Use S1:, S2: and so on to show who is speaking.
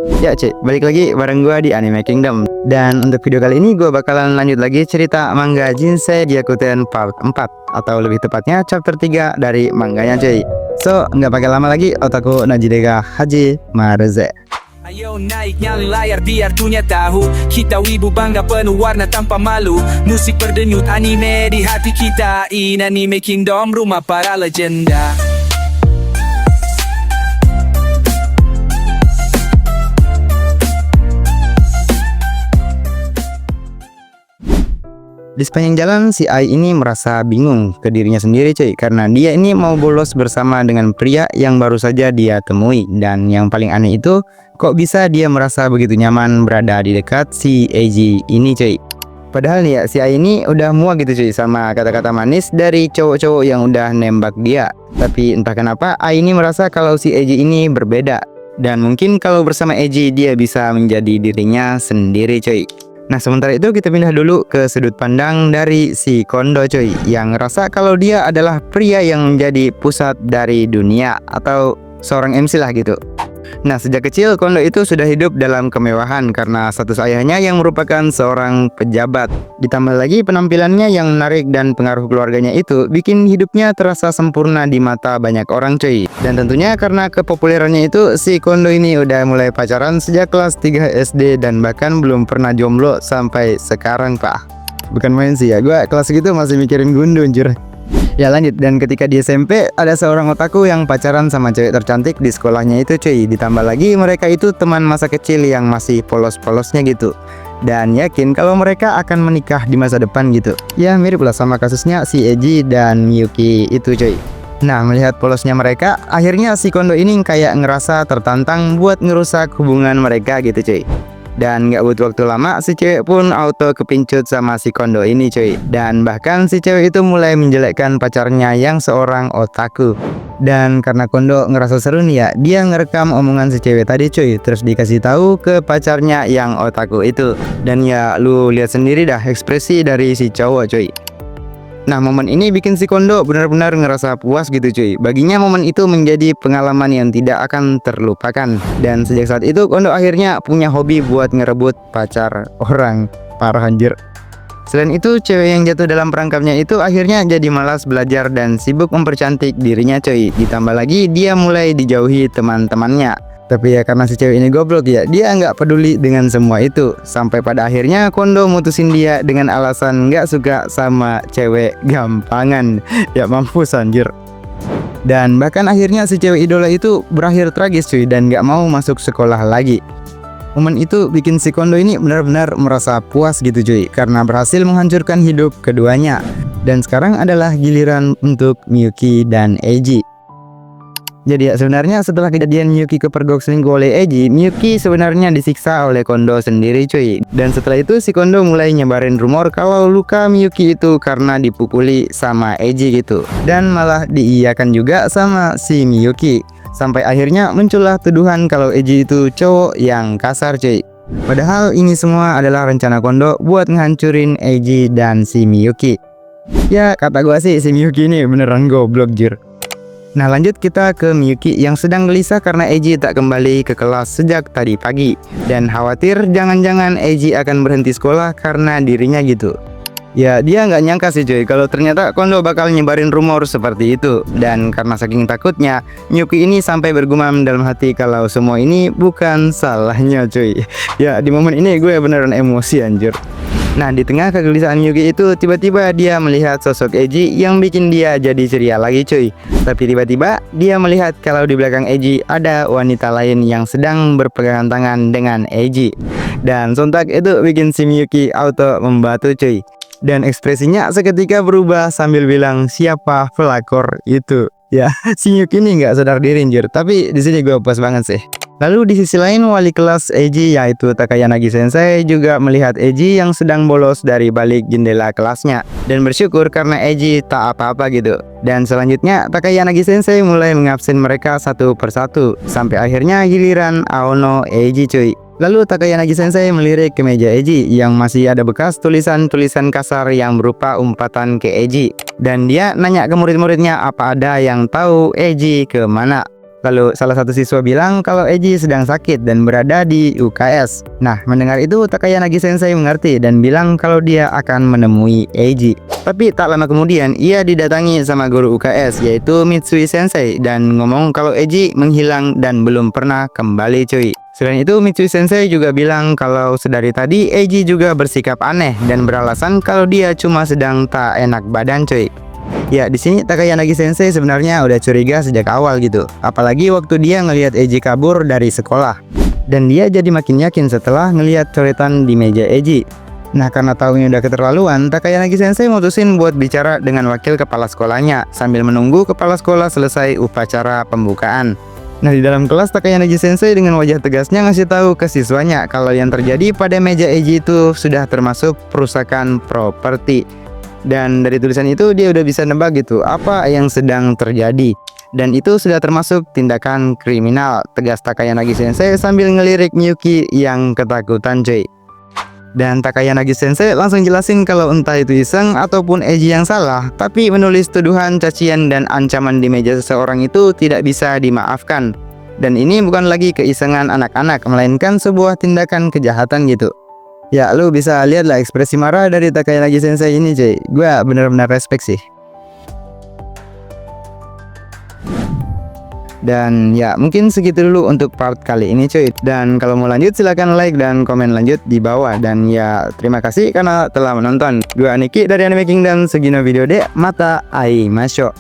S1: Ya cuy, balik lagi bareng gua di Anime Kingdom. Dan untuk video kali ini gua bakalan lanjut lagi cerita manga Jinsei Gyakuten Part 4, atau lebih tepatnya chapter 3 dari manganya cuy. So, nggak pakai lama lagi, otaku Najidega Haji Maruze.
S2: Ayo naik nyali layar biar dunia tahu kita wibu bangga penuh warna tanpa malu. Musik berdenyut anime di hati kita. In Anime Kingdom, rumah para legenda.
S1: Di sepanjang jalan, si Ai ini merasa bingung ke dirinya sendiri cuy, karena dia ini mau bolos bersama dengan pria yang baru saja dia temui. Dan yang paling aneh itu, kok bisa dia merasa begitu nyaman berada di dekat si Eiji ini cuy. Padahal nih ya, si Ai ini udah muak gitu cuy sama kata-kata manis dari cowok-cowok yang udah nembak dia. Tapi entah kenapa Ai ini merasa kalau si Eiji ini berbeda. Dan mungkin kalau bersama Eiji dia bisa menjadi dirinya sendiri cuy. Nah, sementara itu kita pindah dulu ke sudut pandang dari si Kondo cuy, yang ngerasa kalau dia adalah pria yang menjadi pusat dari dunia atau seorang MC lah gitu. Nah, sejak kecil Kondo itu sudah hidup dalam kemewahan karena status ayahnya yang merupakan seorang pejabat. Ditambah lagi penampilannya yang menarik dan pengaruh keluarganya itu bikin hidupnya terasa sempurna di mata banyak orang cuy. Dan tentunya karena kepopulerannya itu, si Kondo ini udah mulai pacaran sejak kelas 3 SD dan bahkan belum pernah jomblo sampai sekarang pak. Bukan main sih ya, gua kelas gitu masih mikirin gundu anjir. Ya lanjut, dan ketika di SMP ada seorang otaku yang pacaran sama cewek tercantik di sekolahnya itu cuy. Ditambah lagi mereka itu teman masa kecil yang masih polos-polosnya gitu. Dan yakin kalau mereka akan menikah di masa depan gitu. Ya mirip lah sama kasusnya si Eiji dan Miyuki itu cuy. Nah, melihat polosnya mereka, akhirnya si Kondo ini kayak ngerasa tertantang buat ngerusak hubungan mereka gitu cuy. Dan gak butuh waktu lama, si cewek pun auto kepincut sama si Kondo ini cuy. Dan bahkan si cewek itu mulai menjelekkan pacarnya yang seorang otaku. Dan karena Kondo ngerasa seru nih ya, dia ngerekam omongan si cewek tadi cuy, terus dikasih tahu ke pacarnya yang otaku itu. Dan ya lu lihat sendiri dah ekspresi dari si cowok cuy. Nah, momen ini bikin si Kondo benar-benar ngerasa puas gitu cuy. Baginya momen itu menjadi pengalaman yang tidak akan terlupakan. Dan sejak saat itu Kondo akhirnya punya hobi buat ngerebut pacar orang. Parah anjir. Selain itu, cewek yang jatuh dalam perangkapnya itu akhirnya jadi malas belajar dan sibuk mempercantik dirinya cuy. Ditambah lagi dia mulai dijauhi teman-temannya. Tapi ya karena si cewek ini goblok ya, dia nggak peduli dengan semua itu. Sampai pada akhirnya Kondo mutusin dia dengan alasan nggak suka sama cewek gampangan. Ya mampus anjir. Dan bahkan akhirnya si cewek idola itu berakhir tragis cuy, dan nggak mau masuk sekolah lagi. Momen itu bikin si Kondo ini benar-benar merasa puas gitu cuy, karena berhasil menghancurkan hidup keduanya. Dan sekarang adalah giliran untuk Miyuki dan Eiji. Jadi ya sebenarnya setelah kejadian Miyuki kepergok selingkuh oleh Eiji, Miyuki sebenarnya disiksa oleh Kondo sendiri cuy. Dan setelah itu si Kondo mulai nyebarin rumor kalau luka Miyuki itu karena dipukuli sama Eiji gitu. Dan malah diiyakan juga sama si Miyuki. Sampai akhirnya muncullah tuduhan kalau Eiji itu cowok yang kasar cuy. Padahal ini semua adalah rencana Kondo buat ngehancurin Eiji dan si Miyuki. Ya kata gua sih si Miyuki ini beneran goblok jir. Nah lanjut kita ke Miyuki yang sedang gelisah karena Eiji tak kembali ke kelas sejak tadi pagi. Dan khawatir jangan-jangan Eiji akan berhenti sekolah karena dirinya gitu. Ya dia nggak nyangka sih cuy kalau ternyata Kondo bakal nyebarin rumor seperti itu. Dan karena saking takutnya, Miyuki ini sampai bergumam dalam hati kalau semua ini bukan salahnya cuy. Ya di momen ini gue beneran emosi anjir. Nah, di tengah kegelisahan Miyuki itu, tiba-tiba dia melihat sosok Eiji yang bikin dia jadi ceria lagi cuy. Tapi tiba-tiba dia melihat kalau di belakang Eiji ada wanita lain yang sedang berpegangan tangan dengan Eiji. Dan sontak itu bikin si Miyuki auto membatu cuy. Dan ekspresinya seketika berubah sambil bilang siapa pelakor itu. Ya, si Miyuki ini nggak sadar diri anjir, tapi di sini gue puas banget sih. Lalu di sisi lain wali kelas Eiji yaitu Takayanagi Sensei juga melihat Eiji yang sedang bolos dari balik jendela kelasnya dan bersyukur karena Eiji tak apa-apa gitu. Dan selanjutnya Takayanagi Sensei mulai mengabsen mereka satu persatu sampai akhirnya giliran Aono Eiji cuy. Lalu Takayanagi Sensei melirik ke meja Eiji yang masih ada bekas tulisan-tulisan kasar yang berupa umpatan ke Eiji. Dan dia nanya ke murid-muridnya apa ada yang tahu Eiji kemana. Lalu salah satu siswa bilang kalau Eiji sedang sakit dan berada di UKS. Nah, mendengar itu Takaya Nagi Sensei mengerti dan bilang kalau dia akan menemui Eiji. Tapi tak lama kemudian ia didatangi sama guru UKS yaitu Mitsui Sensei dan ngomong kalau Eiji menghilang dan belum pernah kembali cuy. Selain itu Mitsui Sensei juga bilang kalau sedari tadi Eiji juga bersikap aneh dan beralasan kalau dia cuma sedang tak enak badan cuy. Ya, di sini Takaya Nagi Sensei sebenarnya udah curiga sejak awal gitu. Apalagi waktu dia ngelihat Eiji kabur dari sekolah. Dan dia jadi makin yakin setelah ngelihat coretan di meja Eiji. Nah, karena tahu ini udah keterlaluan, Takaya Nagi Sensei mutusin buat bicara dengan wakil kepala sekolahnya sambil menunggu kepala sekolah selesai upacara pembukaan. Nah, di dalam kelas Takaya Nagi Sensei dengan wajah tegasnya ngasih tahu ke siswanya kalau yang terjadi pada meja Eiji itu sudah termasuk perusakan properti. Dan dari tulisan itu dia udah bisa nebak gitu apa yang sedang terjadi. Dan itu sudah termasuk tindakan kriminal, tegas Takaya Nagi Sensei sambil ngelirik Miyuki yang ketakutan cuy. Dan Takaya Nagi Sensei langsung jelasin kalau entah itu iseng ataupun Eiji yang salah, tapi menulis tuduhan, cacian, dan ancaman di meja seseorang itu tidak bisa dimaafkan. Dan ini bukan lagi keisengan anak-anak, melainkan sebuah tindakan kejahatan gitu. Ya, lu bisa lihat lah ekspresi marah dari Takaya Nagi Sensei ini cuy. Gua bener-bener respect sih. Dan ya mungkin segitu dulu untuk part kali ini cuy. Dan kalau mau lanjut silahkan like dan komen lanjut di bawah. Dan ya terima kasih karena telah menonton. Gua Niki dari Anime King dan Sugino Video de Mata Aimasho.